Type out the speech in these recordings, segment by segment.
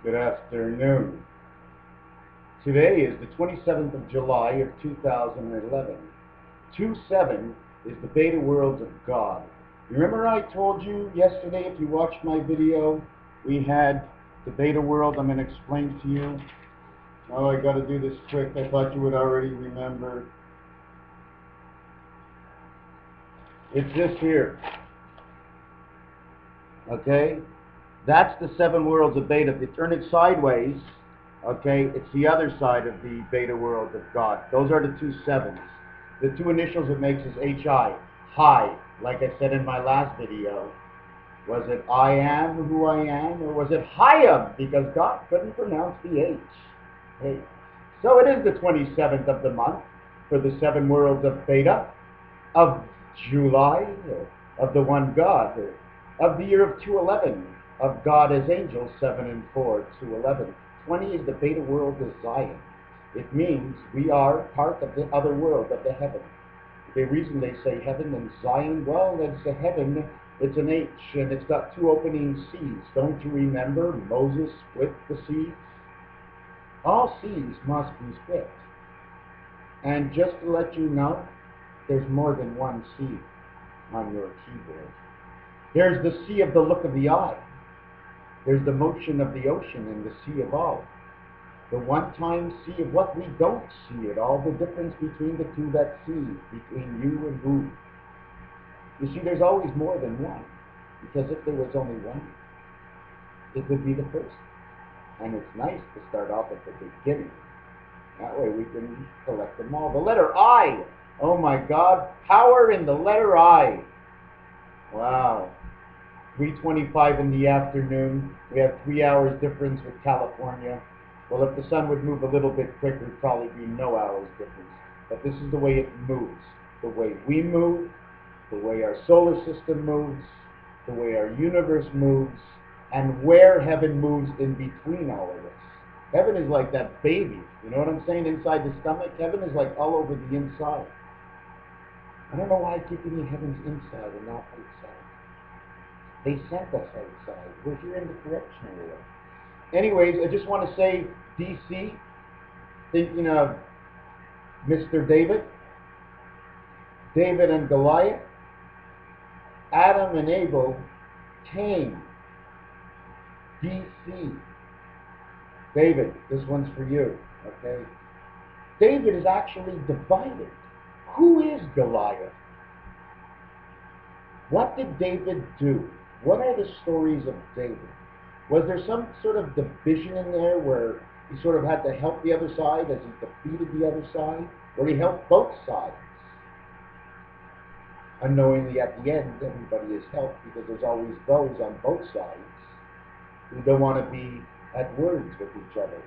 Good afternoon. Today is the 27th of July of 2011. 2-7 is the beta worlds of God. Remember I told you yesterday, if you watched my video, we had the beta world I'm going to explain to you. Oh, I got to do this quick. I thought you would already remember. It's this here. Okay? That's the 7 worlds of beta. If you turn it sideways, okay, it's the other side of the beta world of God. Those are the 2 sevens. The 2 initials it makes is HI, high. Like I said in my last video, was it I am who I am, or was it Hayam, because God couldn't pronounce the H. Hey. So it is the 27th of the month for the 7 worlds of beta, of July, of the one God, of the year of 211, of God as angels, 7 and 4, 211. 20 is the beta world of Zion. It means we are part of the other world, of the heaven. The reason they say heaven and Zion, well, it's a heaven, it's an H, and it's got 2 opening seas. Don't you remember Moses split the seas? All seas must be split. And just to let you know, there's more than one C on your keyboard. There's the sea of the look of the eye. There's the motion of the ocean and the sea of all. The one-time sea of what we don't see at all, the difference between the two that see, between you and who. You see, there's always more than one, because if there was only one, it would be the first. And it's nice to start off at the beginning. That way we can collect them all. The letter I. Oh my God, power in the letter I. Wow. 3:25 in the afternoon. We have 3 hours difference with California. Well, if the sun would move a little bit quicker, it'd probably be no hours difference. But this is the way it moves. The way we move, the way our solar system moves, the way our universe moves, and where heaven moves in between all of this. Heaven is like that baby, you know what I'm saying, inside the stomach? Heaven is like all over the inside. I don't know why I keep thinking heaven's inside and not outside. They sent us outside. We're here in the correctional world. Anyways, I just want to say, DC, thinking of Mr. David, David and Goliath, Adam and Abel, Cain, DC. David, this one's for you, okay? David is actually divided. Who is Goliath? What did David do? What are the stories of David? Was there some sort of division in there where he sort of had to help the other side as he defeated the other side? Or he helped both sides? Unknowingly at the end, everybody is helped because there's always those on both sides who don't want to be at words with each other.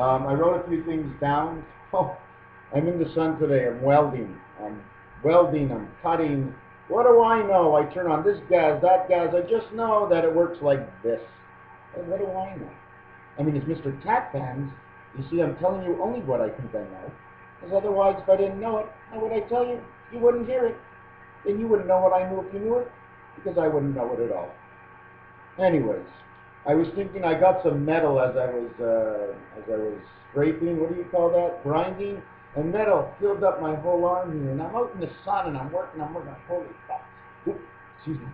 I wrote a few things down. Oh, I'm in the sun today. I'm welding. I'm cutting. What do I know? I turn on this gas, that gas. I just know that it works like this. What do I know? I mean, it's Mr. Tatpans. You see, I'm telling you only what I think I know. Because otherwise, if I didn't know it, how would I tell you? You wouldn't hear it. Then you wouldn't know what I knew if you knew it. Because I wouldn't know it at all. Anyways, I was thinking I got some metal as I was scraping. What do you call that? Grinding. And metal filled up my whole arm here. And I'm out in the sun and I'm working. Holy fuck. Oops, excuse me.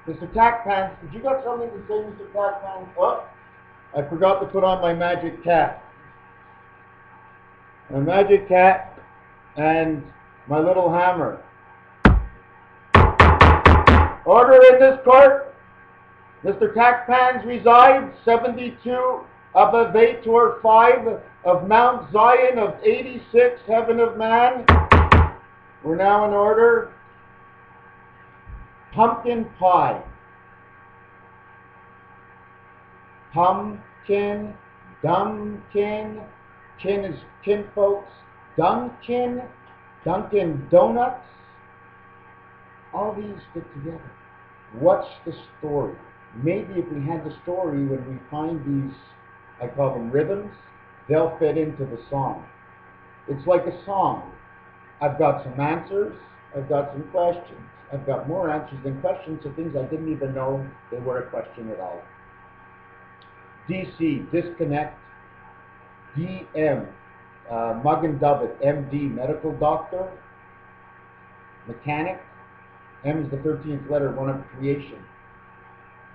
Mr. Tackpants, did you got something to say, Mr. Tackpants? Oh, I forgot to put on my magic cap. My magic cap and my little hammer. Order in this court. Mr. Tackpans resides 72 of Avator 5 of Mount Zion of 86, Heaven of Man. We're now in order. Pumpkin pie. Pumpkin, dumpkin, kin is kinfolks, Dunkin, Dunkin Donuts. All these fit together. What's the story? Maybe if we had the story, when we find these, I call them rhythms, they'll fit into the song. It's like a song. I've got some answers, I've got some questions. I've got more answers than questions to things I didn't even know they were a question at all. DC, disconnect. DM, Magen David, MD, medical doctor, mechanic. M is the 13th letter, one of creation.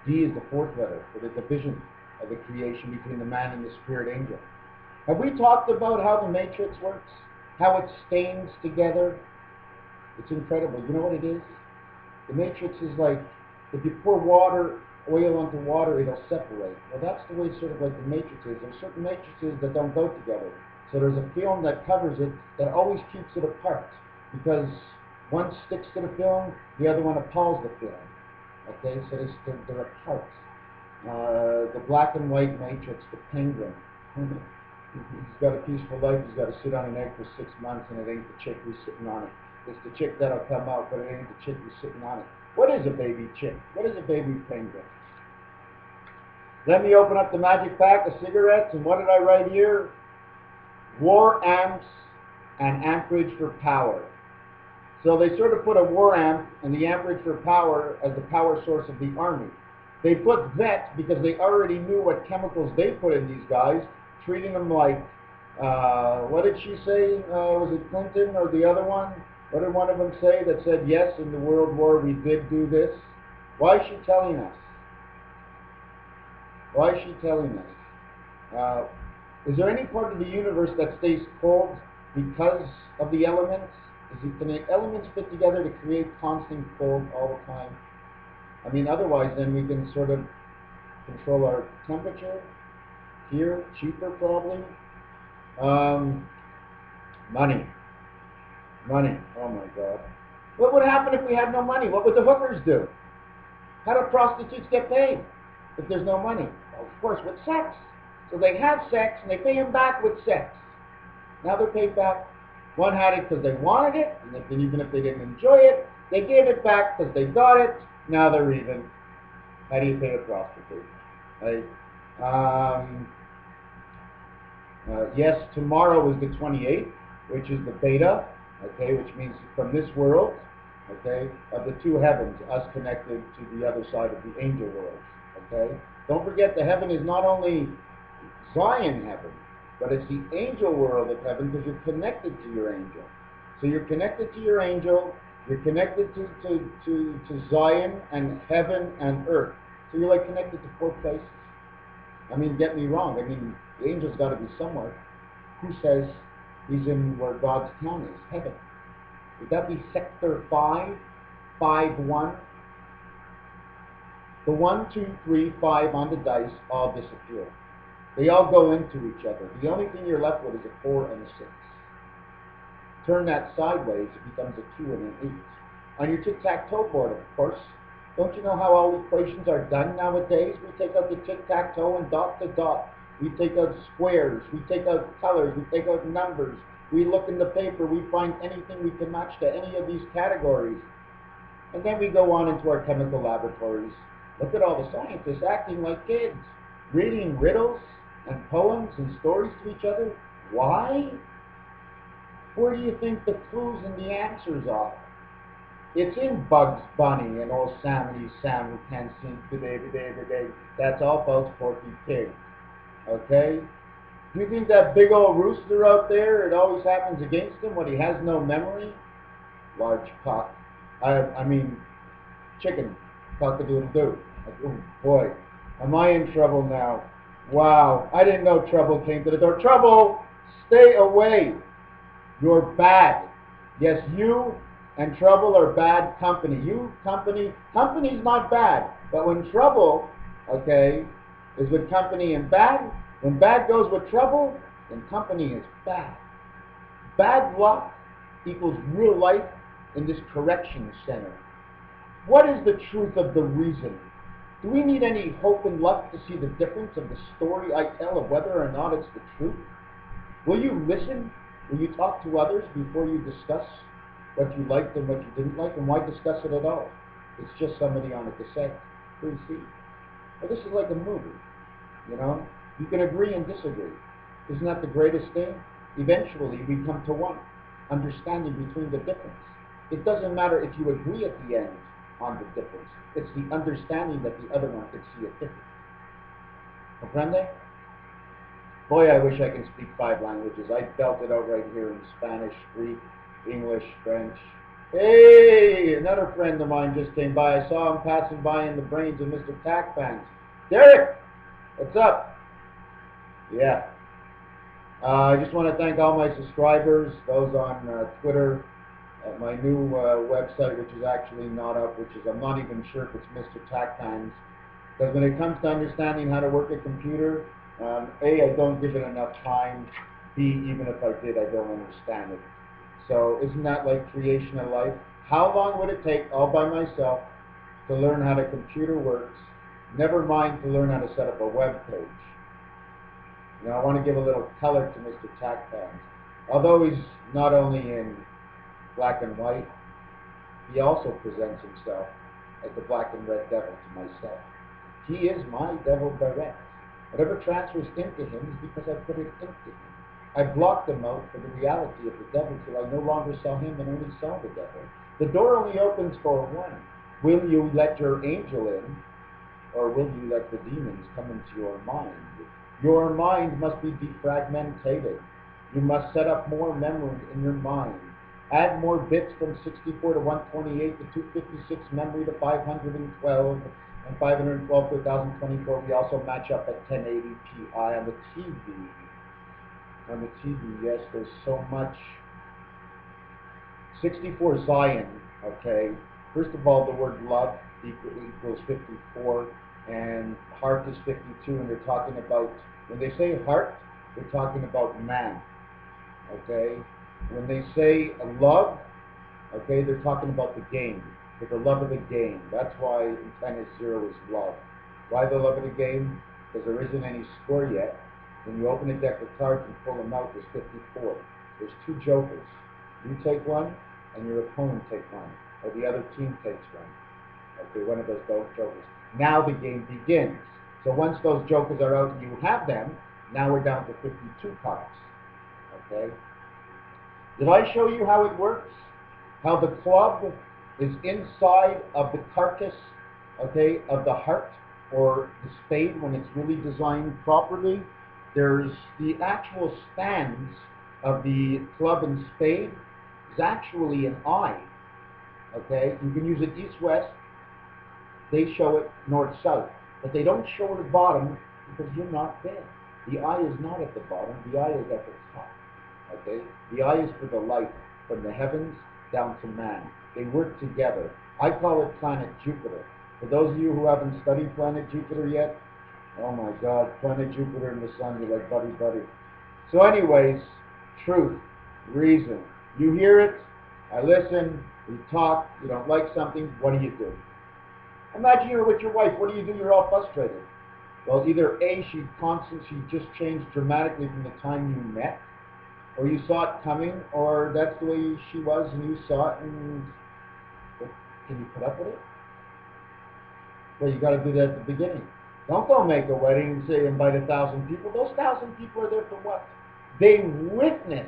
D is the 4th letter for the division of the creation between the man and the spirit angel. Have we talked about how the matrix works? How it stains together? It's incredible. You know what it is? The matrix is like, if you pour oil onto water, it'll separate. Well, that's the way sort of like the matrix is. There's certain matrices that don't go together. So there's a film that covers it that always keeps it apart, because one sticks to the film, the other one appalls the film. Okay, so they're apart. The black and white matrix, the penguin. He's got a peaceful life. He's got to sit on an egg for 6 months, and it ain't the chick who's sitting on it. It's the chick that'll come out, but it ain't the chick who's sitting on it. What is a baby chick? What is a baby penguin? Let me open up the magic pack of cigarettes, and what did I write here? War amps and amperage for power. So they sort of put a war amp and the amperage for power as the power source of the army. They put vet because they already knew what chemicals they put in these guys, treating them like, what did she say? Was it Clinton or the other one? What did one of them say that said, yes, in the World War we did do this? Why is she telling us? Why is she telling us? Is there any part of the universe that stays cold because of the elements? Can the elements fit together to create constant cold all the time? I mean, otherwise then we can sort of control our temperature here, cheaper probably. Money. Money. Oh my God. What would happen if we had no money? What would the hookers do? How do prostitutes get paid if there's no money? Well, of course, with sex. So they have sex and they pay them back with sex. Now they're paid back. One had it because they wanted it, and even if they didn't enjoy it, they gave it back because they got it. Now they're even. How do you pay a prostitute? Right? Yes, tomorrow is the 28th, which is the beta, okay, which means from this world, okay, of the two heavens, us connected to the other side of the angel world, okay? Don't forget, the heaven is not only Zion heaven, but it's the angel world of heaven because you're connected to your angel. So you're connected to your angel, you're connected to Zion and heaven and earth. So you're like connected to 4 places. I mean, get me wrong. I mean, the angel's got to be somewhere. Who says he's in where God's town is, heaven? Would that be sector 5, 5-1? The 1, 2, 3, 5 on the dice all disappear. They all go into each other. The only thing you're left with is a 4 and a 6. Turn that sideways, it becomes a 2 and an 8. On your tic-tac-toe board, of course. Don't you know how all equations are done nowadays? We take out the tic-tac-toe and dot to dot. We take out squares. We take out colors. We take out numbers. We look in the paper. We find anything we can match to any of these categories. And then we go on into our chemical laboratories. Look at all the scientists acting like kids, reading riddles and poems and stories to each other. Why? Where do you think the clues and the answers are? It's in Bugs Bunny and old Sammy Sam who can't sing today. That's all about Porky Pig. Okay? Do you think that big old rooster out there, it always happens against him when he has no memory? Large cock. I mean, chicken. Cock-a-doodle-doo. Oh boy, am I in trouble now? Wow, I didn't know trouble came to the door. Trouble! Stay away. You're bad. Yes, you and trouble are bad company. Company's not bad. But when trouble, okay, is with company and bad, when bad goes with trouble, then company is bad. Bad luck equals real life in this correction center. What is the truth of the reason? Do we need any hope and luck to see the difference of the story I tell of whether or not it's the truth? Will you listen? Will you talk to others before you discuss what you liked and what you didn't like? And why discuss it at all? It's just somebody on a cassette. Please see. Well, this is like a movie, you know? You can agree and disagree. Isn't that the greatest thing? Eventually, we come to one, understanding between the difference. It doesn't matter if you agree at the end on the difference. It's the understanding that the other one could see it different. Comprende? Boy, I wish I can speak 5 languages. I belt it out right here in Spanish, Greek, English, French. Hey, another friend of mine just came by. I saw him passing by in the brains of Mr. Tackpans. Derek, what's up? Yeah. I just want to thank all my subscribers, those on Twitter, my new website, which is actually not up, which is, I'm not even sure if it's Mr. Tackpans. Because when it comes to understanding how to work a computer, A, I don't give it enough time. B, even if I did, I don't understand it. So isn't that like creation of life? How long would it take all by myself to learn how the computer works, never mind to learn how to set up a web page? You know, I want to give a little color to Mr. Tackpans. Although he's not only in black and white, he also presents himself as the black and red devil to myself. He is my devil direct. Whatever transfers into him is because I put it into him. I blocked him out for the reality of the devil till I no longer saw him and only saw the devil. The door only opens for one. Will you let your angel in, or will you let the demons come into your mind? Your mind must be defragmented. You must set up more memory in your mind. Add more bits from 64 to 128 to 256 memory to 512 and 512 to 1024. We also match up at 1080 Pi on the TV. On the TV, yes, there's so much. 64 Zion, okay. First of all, the word love equals 54, and heart is 52, and they're talking about, when they say heart, they're talking about man, okay. When they say love, okay, they're talking about the game, for the love of the game. That's why in tennis 0 is love. Why the love of the game? Because there isn't any score yet. When you open a deck of cards and pull them out, there's 54. There's 2 jokers. You take one, and your opponent takes one, or the other team takes one. Okay, one of those jokers. Now the game begins. So once those jokers are out and you have them, now we're down to 52 cards. Okay? Did I show you how it works? How the club is inside of the carcass, okay, of the heart, or the spade when it's really designed properly? There's the actual stands of the club and spade is actually an eye, okay? You can use it east-west. They show it north-south, but they don't show it at the bottom because you're not there. The eye is not at the bottom. The eye is at the top, okay? The eye is for the light from the heavens down to man. They work together. I call it planet Jupiter. For those of you who haven't studied planet Jupiter yet, oh my God, planet Jupiter and the sun, you're like buddy, buddy. So anyways, truth, reason. You hear it, I listen, we talk, you don't like something, what do you do? Imagine you're with your wife, what do? You're all frustrated. Well, either A, she just changed dramatically from the time you met, or you saw it coming, or that's the way she was and you saw it, and can you put up with it? Well, you got to do that at the beginning. Don't go make a wedding and say invite 1,000 people. Those 1,000 people are there for what? They witness,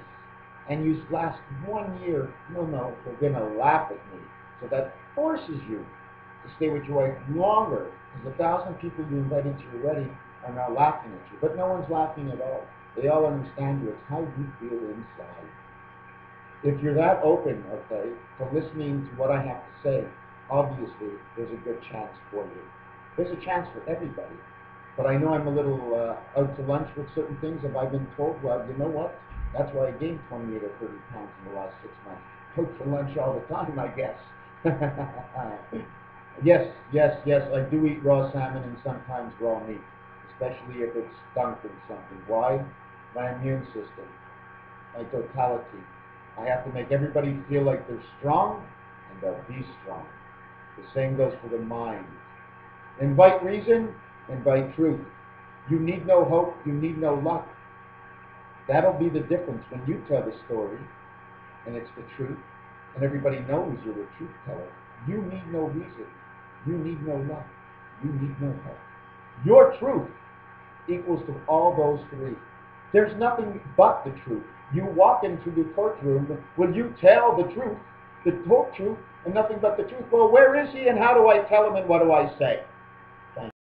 and you last 1 year. No, they're going to laugh at me. So that forces you to stay with your wife longer, because 1,000 people you invited to your wedding are now laughing at you. But no one's laughing at all. They all understand you. It's how you feel inside. If you're that open, okay, to listening to what I have to say, obviously there's a good chance for you. There's a chance for everybody. But I know I'm a little out to lunch with certain things. Have I been told? Well, you know what? That's why I gained 28 or 30 pounds in the last 6 months. Out to lunch all the time, I guess. Yes, I do eat raw salmon and sometimes raw meat, especially if it's stunk in something. Why? My immune system, my totality. I have to make everybody feel like they're strong, and they'll be strong. The same goes for the mind. Invite reason, invite truth. You need no hope, you need no luck. That'll be the difference when you tell the story, and it's the truth, and everybody knows you're a truth teller. You need no reason, you need no luck, you need no hope. Your truth equals to all those three. There's nothing but the truth. You walk into the courtroom, will you tell the truth, the whole truth, and nothing but the truth? Well, where is he, and how do I tell him, and what do I say?